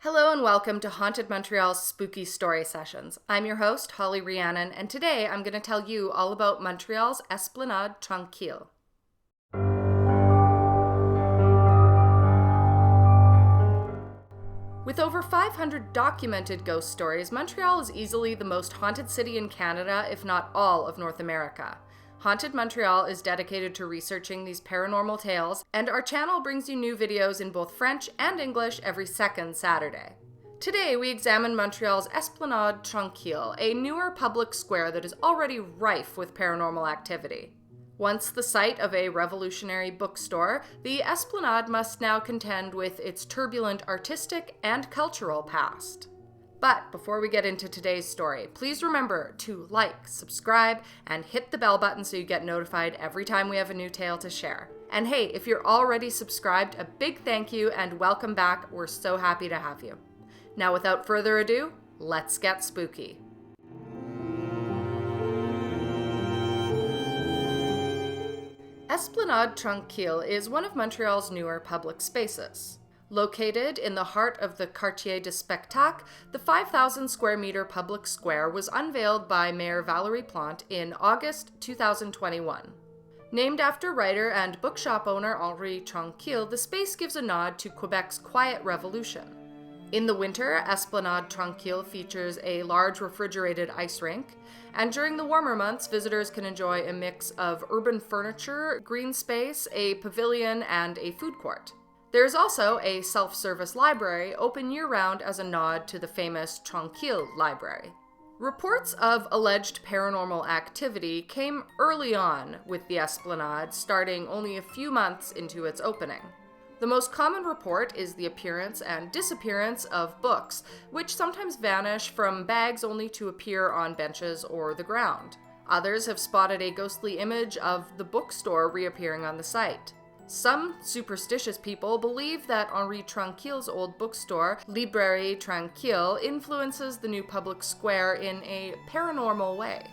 Hello and welcome to Haunted Montreal's Spooky Story Sessions. I'm your host, Holly Rhiannon, and today I'm going to tell you all about Montreal's Esplanade Tranquille. With over 500 documented ghost stories, Montreal is easily the most haunted city in Canada, if not all of North America. Haunted Montreal is dedicated to researching these paranormal tales, and our channel brings you new videos in both French and English every second Saturday. Today, we examine Montreal's Esplanade Tranquille, a newer public square that is already rife with paranormal activity. Once the site of a revolutionary bookstore, the Esplanade must now contend with its turbulent artistic and cultural past. But before we get into today's story, please remember to like, subscribe, and hit the bell button so you get notified every time we have a new tale to share. And hey, if you're already subscribed, a big thank you and welcome back. We're so happy to have you. Now, without further ado, let's get spooky. Esplanade Tranquille is one of Montreal's newer public spaces. Located in the heart of the Quartier du Spectacle, the 5,000 square meter public square was unveiled by Mayor Valérie Plante in August 2021. Named after writer and bookshop owner Henri Tranquille, the space gives a nod to Quebec's quiet revolution. In the winter, Esplanade Tranquille features a large refrigerated ice rink, and during the warmer months, visitors can enjoy a mix of urban furniture, green space, a pavilion, and a food court. There is also a self-service library open year-round as a nod to the famous Tranquille Library. Reports of alleged paranormal activity came early on with the Esplanade, starting only a few months into its opening. The most common report is the appearance and disappearance of books, which sometimes vanish from bags only to appear on benches or the ground. Others have spotted a ghostly image of the bookstore reappearing on the site. Some superstitious people believe that Henri Tranquille's old bookstore, Librairie Tranquille, influences the new public square in a paranormal way.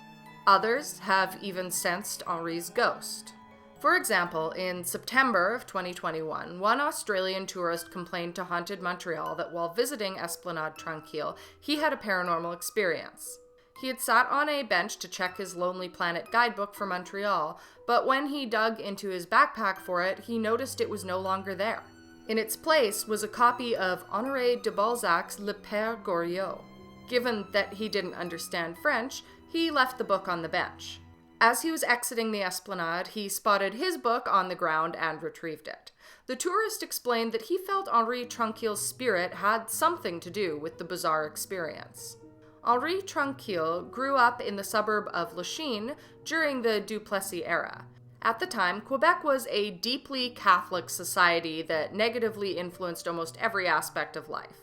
Others have even sensed Henri's ghost. For example, in September of 2021, one Australian tourist complained to Haunted Montreal that while visiting Esplanade Tranquille, he had a paranormal experience. He had sat on a bench to check his Lonely Planet guidebook for Montreal, but when he dug into his backpack for it, he noticed it was no longer there. In its place was a copy of Honoré de Balzac's Le Père Goriot. Given that he didn't understand French, he left the book on the bench. As he was exiting the Esplanade, he spotted his book on the ground and retrieved it. The tourist explained that he felt Henri Tranquille's spirit had something to do with the bizarre experience. Henri Tranquille grew up in the suburb of Lachine during the Duplessis era. At the time, Quebec was a deeply Catholic society that negatively influenced almost every aspect of life.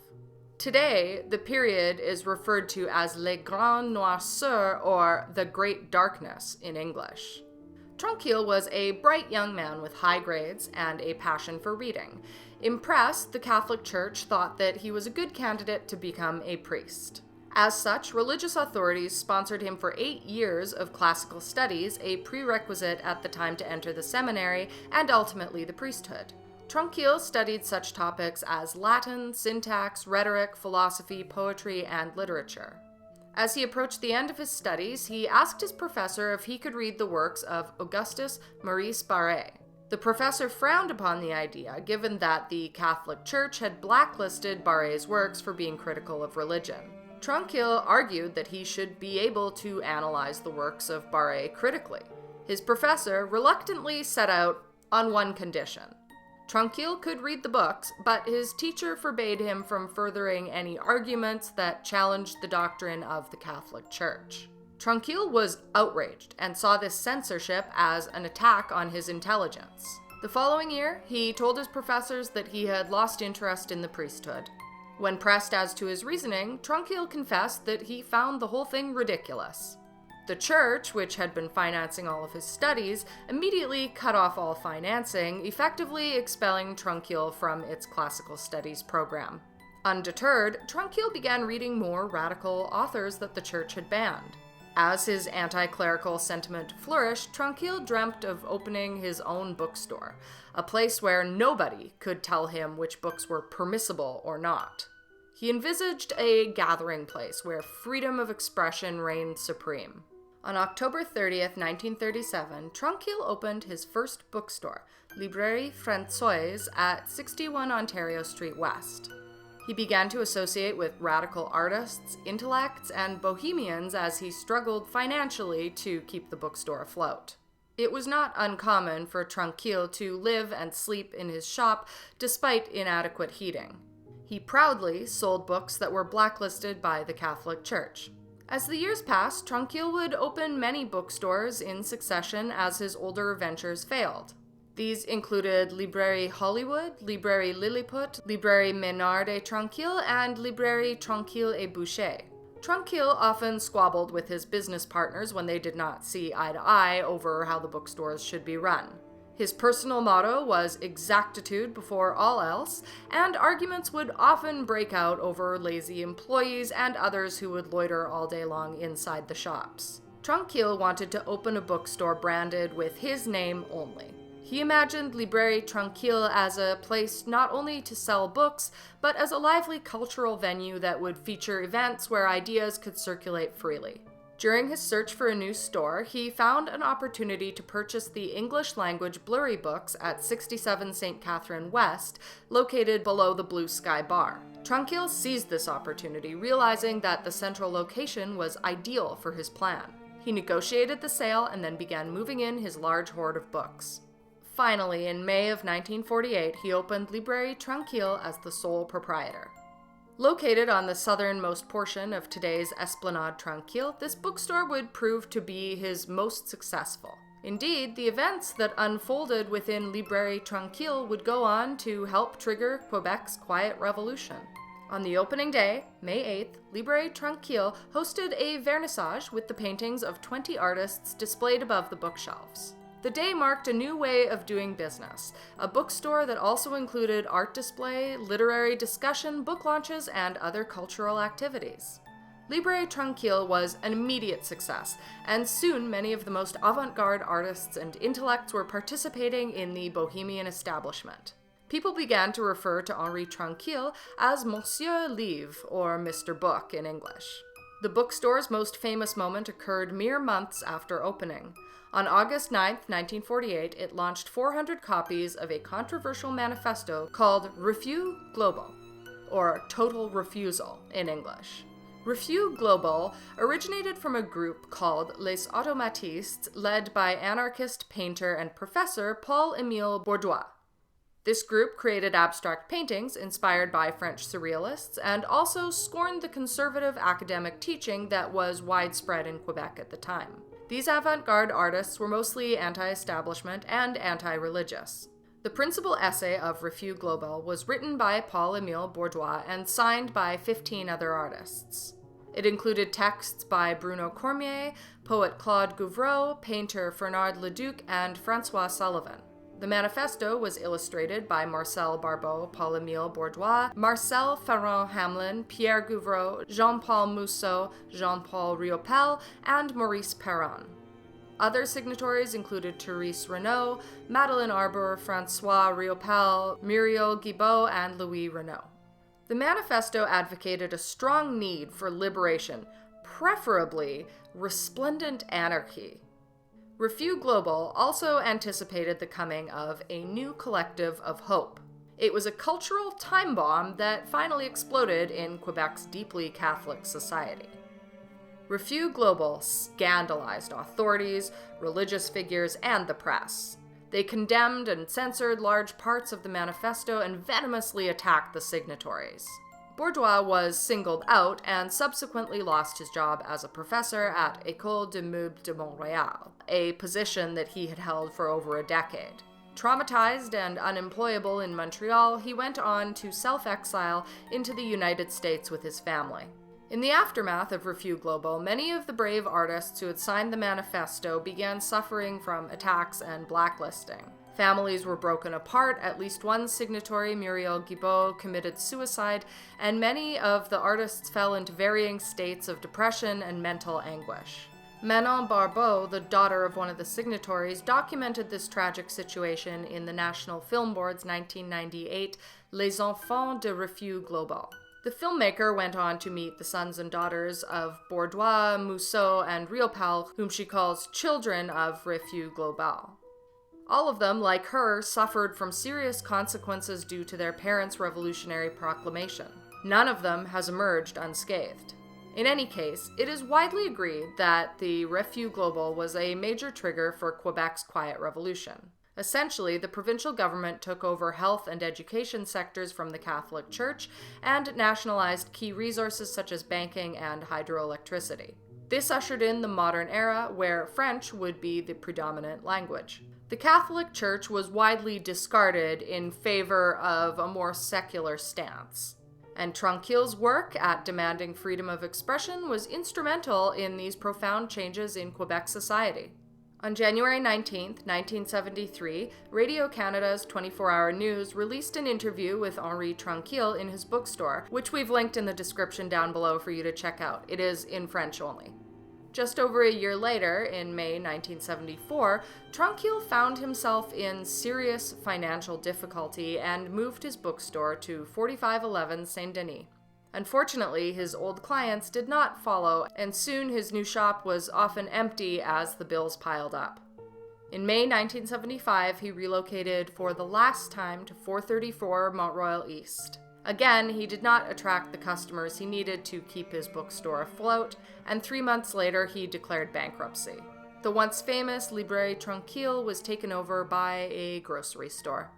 Today, the period is referred to as Les Grandes Noirceurs, or the Great Darkness in English. Tranquille was a bright young man with high grades and a passion for reading. Impressed, the Catholic Church thought that he was a good candidate to become a priest. As such, religious authorities sponsored him for 8 years of classical studies, a prerequisite at the time to enter the seminary and ultimately the priesthood. Tranquille studied such topics as Latin, syntax, rhetoric, philosophy, poetry, and literature. As he approached the end of his studies, he asked his professor if he could read the works of Augustus Maurice Barré. The professor frowned upon the idea, given that the Catholic Church had blacklisted Barré's works for being critical of religion. Tranquille argued that he should be able to analyze the works of Barré critically. His professor reluctantly set out on one condition. Tranquille could read the books, but his teacher forbade him from furthering any arguments that challenged the doctrine of the Catholic Church. Tranquille was outraged and saw this censorship as an attack on his intelligence. The following year, he told his professors that he had lost interest in the priesthood. When pressed as to his reasoning, Tranquille confessed that he found the whole thing ridiculous. The church, which had been financing all of his studies, immediately cut off all financing, effectively expelling Tranquille from its classical studies program. Undeterred, Tranquille began reading more radical authors that the church had banned. As his anti-clerical sentiment flourished, Tranquille dreamt of opening his own bookstore, a place where nobody could tell him which books were permissible or not. He envisaged a gathering place where freedom of expression reigned supreme. On October 30th, 1937, Tranquille opened his first bookstore, Librairie Françoise, at 61 Ontario Street West. He began to associate with radical artists, intellects, and bohemians as he struggled financially to keep the bookstore afloat. It was not uncommon for Tranquille to live and sleep in his shop despite inadequate heating. He proudly sold books that were blacklisted by the Catholic Church. As the years passed, Tranquille would open many bookstores in succession as his older ventures failed. These included Librairie Hollywood, Librairie Lilliput, Librairie Menard et Tranquille, and Librairie Tranquille et Boucher. Tranquille often squabbled with his business partners when they did not see eye to eye over how the bookstores should be run. His personal motto was exactitude before all else, and arguments would often break out over lazy employees and others who would loiter all day long inside the shops. Tranquille wanted to open a bookstore branded with his name only. He imagined Librairie Tranquille as a place not only to sell books, but as a lively cultural venue that would feature events where ideas could circulate freely. During his search for a new store, he found an opportunity to purchase the English-language blurry books at 67 St. Catherine West, located below the Blue Sky Bar. Tranquille seized this opportunity, realizing that the central location was ideal for his plan. He negotiated the sale and then began moving in his large hoard of books. Finally, in May of 1948, he opened Librairie Tranquille as the sole proprietor. Located on the southernmost portion of today's Esplanade Tranquille, this bookstore would prove to be his most successful. Indeed, the events that unfolded within Librairie Tranquille would go on to help trigger Quebec's Quiet Revolution. On the opening day, May 8th, Librairie Tranquille hosted a vernissage with the paintings of 20 artists displayed above the bookshelves. The day marked a new way of doing business, a bookstore that also included art display, literary discussion, book launches, and other cultural activities. Librairie Tranquille was an immediate success, and soon many of the most avant-garde artists and intellects were participating in the bohemian establishment. People began to refer to Henri Tranquille as Monsieur Livre, or Mr. Book in English. The bookstore's most famous moment occurred mere months after opening. On August 9, 1948, it launched 400 copies of a controversial manifesto called Refus Global, or Total Refusal in English. Refus Global originated from a group called Les Automatistes, led by anarchist painter and professor Paul-Émile Bourgeois. This group created abstract paintings inspired by French surrealists and also scorned the conservative academic teaching that was widespread in Quebec at the time. These avant-garde artists were mostly anti-establishment and anti-religious. The principal essay of Refus Global was written by Paul-Émile Bourgeois and signed by 15 other artists. It included texts by Bruno Cormier, poet Claude Gouvreau, painter Fernand Leduc, and François Sullivan. The manifesto was illustrated by Marcel Barbeau, Paul-Émile Bourgeois, Marcel Ferrand-Hamelin, Pierre Gouvreau, Jean-Paul Mousseau, Jean-Paul Riopel, and Maurice Perron. Other signatories included Therese Renaud, Madeleine Arbour, François Riopel, Muriel Guibault, and Louis Renaud. The manifesto advocated a strong need for liberation, preferably resplendent anarchy. Refus Global also anticipated the coming of a new collective of hope. It was a cultural time bomb that finally exploded in Quebec's deeply Catholic society. Refus Global scandalized authorities, religious figures, and the press. They condemned and censored large parts of the manifesto and venomously attacked the signatories. Bourgeois was singled out and subsequently lost his job as a professor at École des Meubles de Montreal, a position that he had held for over a decade. Traumatized and unemployable in Montreal, he went on to self-exile into the United States with his family. In the aftermath of Refus Global, many of the brave artists who had signed the manifesto began suffering from attacks and blacklisting. Families were broken apart, at least one signatory, Muriel Guibault, committed suicide, and many of the artists fell into varying states of depression and mental anguish. Manon Barbeau, the daughter of one of the signatories, documented this tragic situation in the National Film Board's 1998 Les Enfants de Refus Global. The filmmaker went on to meet the sons and daughters of Bourdois, Mousseau, and Riopel, whom she calls children of Refus Global. All of them, like her, suffered from serious consequences due to their parents' revolutionary proclamation. None of them has emerged unscathed. In any case, it is widely agreed that the Refus Global was a major trigger for Quebec's Quiet Revolution. Essentially, the provincial government took over health and education sectors from the Catholic Church and nationalized key resources such as banking and hydroelectricity. This ushered in the modern era where French would be the predominant language. The Catholic Church was widely discarded in favor of a more secular stance, and Tranquille's work at demanding freedom of expression was instrumental in these profound changes in Quebec society. On January 19, 1973, Radio-Canada's 24-hour news released an interview with Henri Tranquille in his bookstore, which we've linked in the description down below for you to check out. It is in French only. Just over a year later, in May 1974, Tranquille found himself in serious financial difficulty and moved his bookstore to 4511 Saint-Denis. Unfortunately, his old clients did not follow, and soon his new shop was often empty as the bills piled up. In May 1975, he relocated for the last time to 434 Montreal East. Again, he did not attract the customers he needed to keep his bookstore afloat, and 3 months later he declared bankruptcy. The once famous Librairie Tranquille was taken over by a grocery store.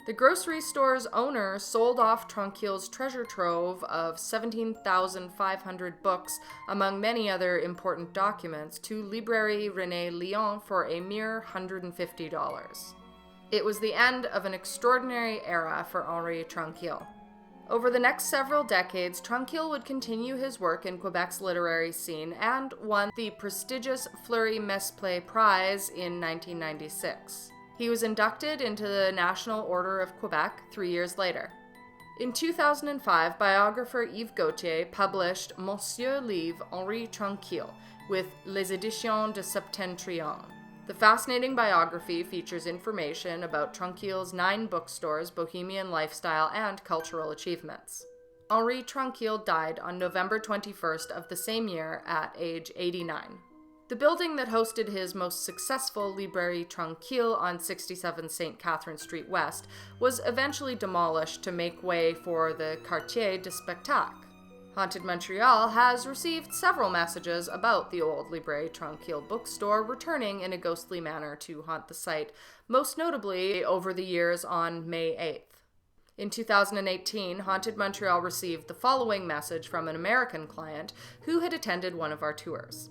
The grocery store's owner sold off Tranquille's treasure trove of 17,500 books, among many other important documents, to Librairie René Lyon for a mere $150. It was the end of an extraordinary era for Henri Tranquille. Over the next several decades, Tranquille would continue his work in Quebec's literary scene and won the prestigious Fleury Mesplet Prize in 1996. He was inducted into the National Order of Quebec 3 years later. In 2005, biographer Yves Gauthier published Monsieur Livre Henri Tranquille with Les Éditions de Septentrion. The fascinating biography features information about Tranquille's 9 bookstores, bohemian lifestyle, and cultural achievements. Henri Tranquille died on November 21st of the same year at age 89. The building that hosted his most successful Librairie Tranquille on 67 St. Catherine Street West was eventually demolished to make way for the Quartier de Spectacle. Haunted Montreal has received several messages about the old Librairie Tranquille bookstore returning in a ghostly manner to haunt the site, most notably over the years on May 8th. In 2018, Haunted Montreal received the following message from an American client who had attended one of our tours.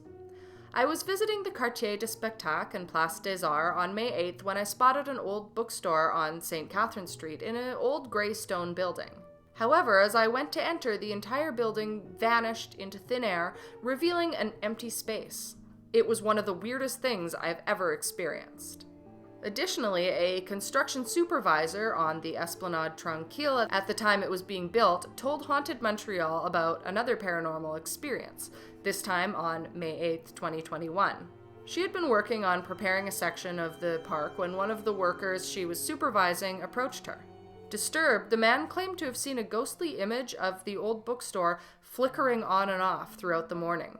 I was visiting the Quartier de Spectacle and Place des Arts on May 8th when I spotted an old bookstore on St. Catherine Street in an old gray stone building. However, as I went to enter, the entire building vanished into thin air, revealing an empty space. It was one of the weirdest things I've ever experienced. Additionally, a construction supervisor on the Esplanade Tranquille at the time it was being built told Haunted Montreal about another paranormal experience, this time on May 8, 2021. She had been working on preparing a section of the park when one of the workers she was supervising approached her. Disturbed, the man claimed to have seen a ghostly image of the old bookstore flickering on and off throughout the morning.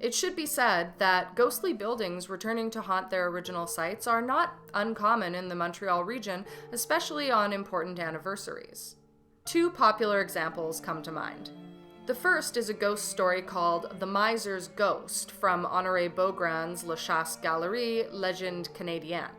It should be said that ghostly buildings returning to haunt their original sites are not uncommon in the Montreal region, especially on important anniversaries. 2 popular examples come to mind. The first is a ghost story called The Miser's Ghost from Honoré Beaugrand's La Chasse Galerie, Legende Canadienne.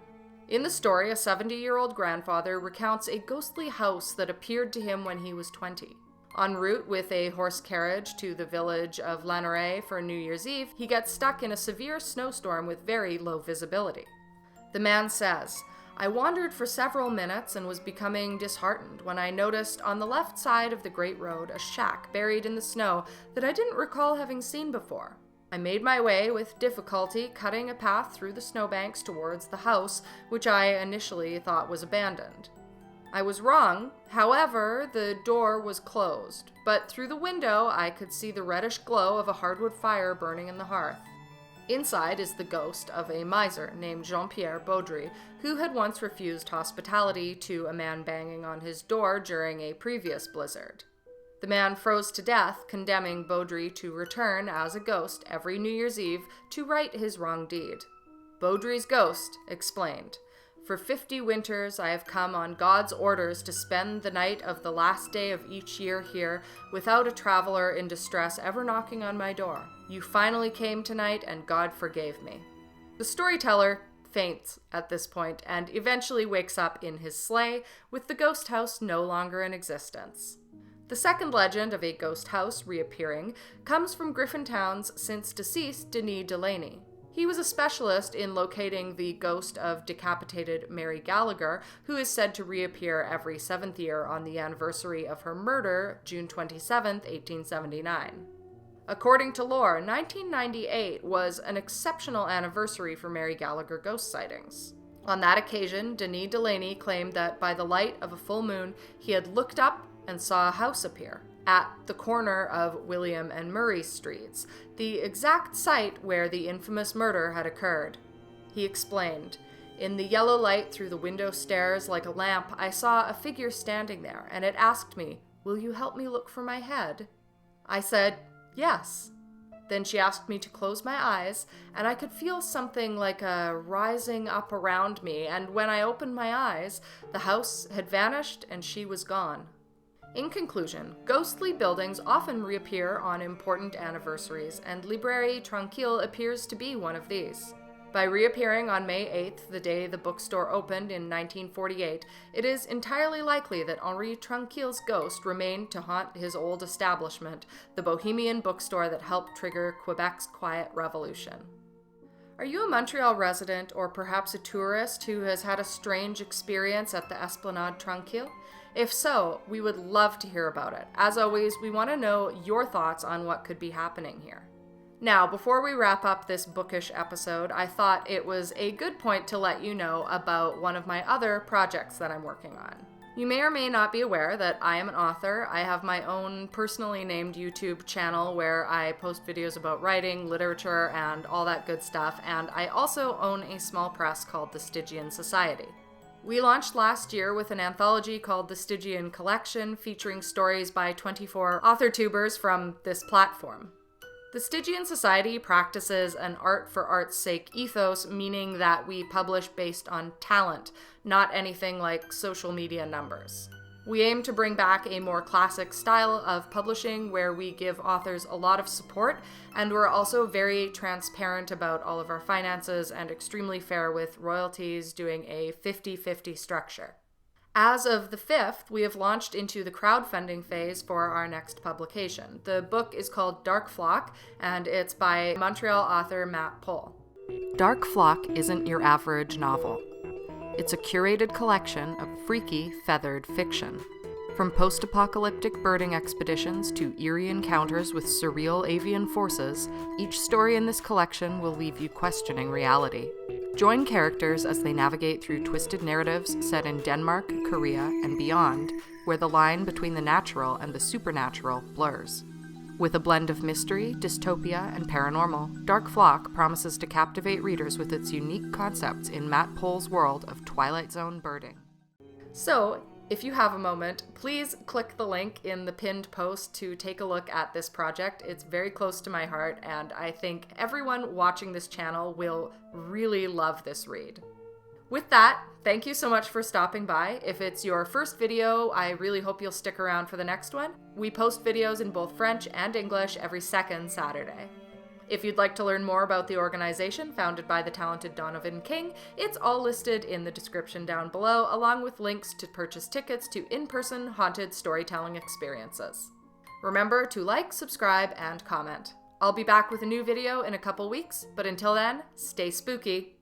In the story, a 70-year-old grandfather recounts a ghostly house that appeared to him when he was 20. En route with a horse carriage to the village of Lanoraie for New Year's Eve, he gets stuck in a severe snowstorm with very low visibility. The man says, I wandered for several minutes and was becoming disheartened when I noticed on the left side of the Great Road a shack buried in the snow that I didn't recall having seen before. I made my way with difficulty, cutting a path through the snowbanks towards the house, which I initially thought was abandoned. I was wrong. However, the door was closed, but through the window I could see the reddish glow of a hardwood fire burning in the hearth. Inside is the ghost of a miser named Jean-Pierre Baudry, who had once refused hospitality to a man banging on his door during a previous blizzard. The man froze to death, condemning Baudry to return as a ghost every New Year's Eve to right his wrong deed. Baudry's ghost explained, "For 50 winters I have come on God's orders to spend the night of the last day of each year here without a traveler in distress ever knocking on my door. You finally came tonight and God forgave me." The storyteller faints at this point and eventually wakes up in his sleigh with the ghost house no longer in existence. The second legend of a ghost house reappearing comes from Griffintown's since deceased Denis Delaney. He was a specialist in locating the ghost of decapitated Mary Gallagher, who is said to reappear every 7th year on the anniversary of her murder, June 27, 1879. According to lore, 1998 was an exceptional anniversary for Mary Gallagher ghost sightings. On that occasion, Denis Delaney claimed that by the light of a full moon, he had looked up and saw a house appear at the corner of William and Murray Streets, the exact site where the infamous murder had occurred. He explained, "In the yellow light through the window stairs like a lamp, I saw a figure standing there, and it asked me, 'Will you help me look for my head?' I said, 'Yes.' Then she asked me to close my eyes, and I could feel something like a rising up around me, and when I opened my eyes, the house had vanished and she was gone." In conclusion, ghostly buildings often reappear on important anniversaries, and Esplanade Tranquille appears to be one of these. By reappearing on May 8th, the day the bookstore opened in 1948, it is entirely likely that Henri Tranquille's ghost remained to haunt his old establishment, the bohemian bookstore that helped trigger Quebec's Quiet Revolution. Are you a Montreal resident or perhaps a tourist who has had a strange experience at the Esplanade Tranquille? If so, we would love to hear about it. As always, we want to know your thoughts on what could be happening here. Now, before we wrap up this bookish episode, I thought it was a good point to let you know about one of my other projects that I'm working on. You may or may not be aware that I am an author. I have my own personally named YouTube channel where I post videos about writing, literature, and all that good stuff, and I also own a small press called the Stygian Society. We launched last year with an anthology called the Stygian Collection, featuring stories by 24 author-tubers from this platform. The Stygian Society practices an art for art's sake ethos, meaning that we publish based on talent, not anything like social media numbers. We aim to bring back a more classic style of publishing where we give authors a lot of support, and we're also very transparent about all of our finances and extremely fair with royalties, doing a 50-50 structure. As of the 5th, we have launched into the crowdfunding phase for our next publication. The book is called Dark Flock, and it's by Montreal author Matt Pohl. Dark Flock isn't your average novel. It's a curated collection of freaky, feathered fiction. From post-apocalyptic birding expeditions to eerie encounters with surreal avian forces, each story in this collection will leave you questioning reality. Join characters as they navigate through twisted narratives set in Denmark, Korea, and beyond, where the line between the natural and the supernatural blurs. With a blend of mystery, dystopia, and paranormal, Dark Flock promises to captivate readers with its unique concepts in Matt Pohl's world of Twilight Zone birding. So, if you have a moment, please click the link in the pinned post to take a look at this project. It's very close to my heart, and I think everyone watching this channel will really love this read. With that, thank you so much for stopping by. If it's your first video, I really hope you'll stick around for the next one. We post videos in both French and English every second Saturday. If you'd like to learn more about the organization founded by the talented Donovan King, it's all listed in the description down below, along with links to purchase tickets to in-person haunted storytelling experiences. Remember to like, subscribe, and comment. I'll be back with a new video in a couple weeks, but until then, stay spooky.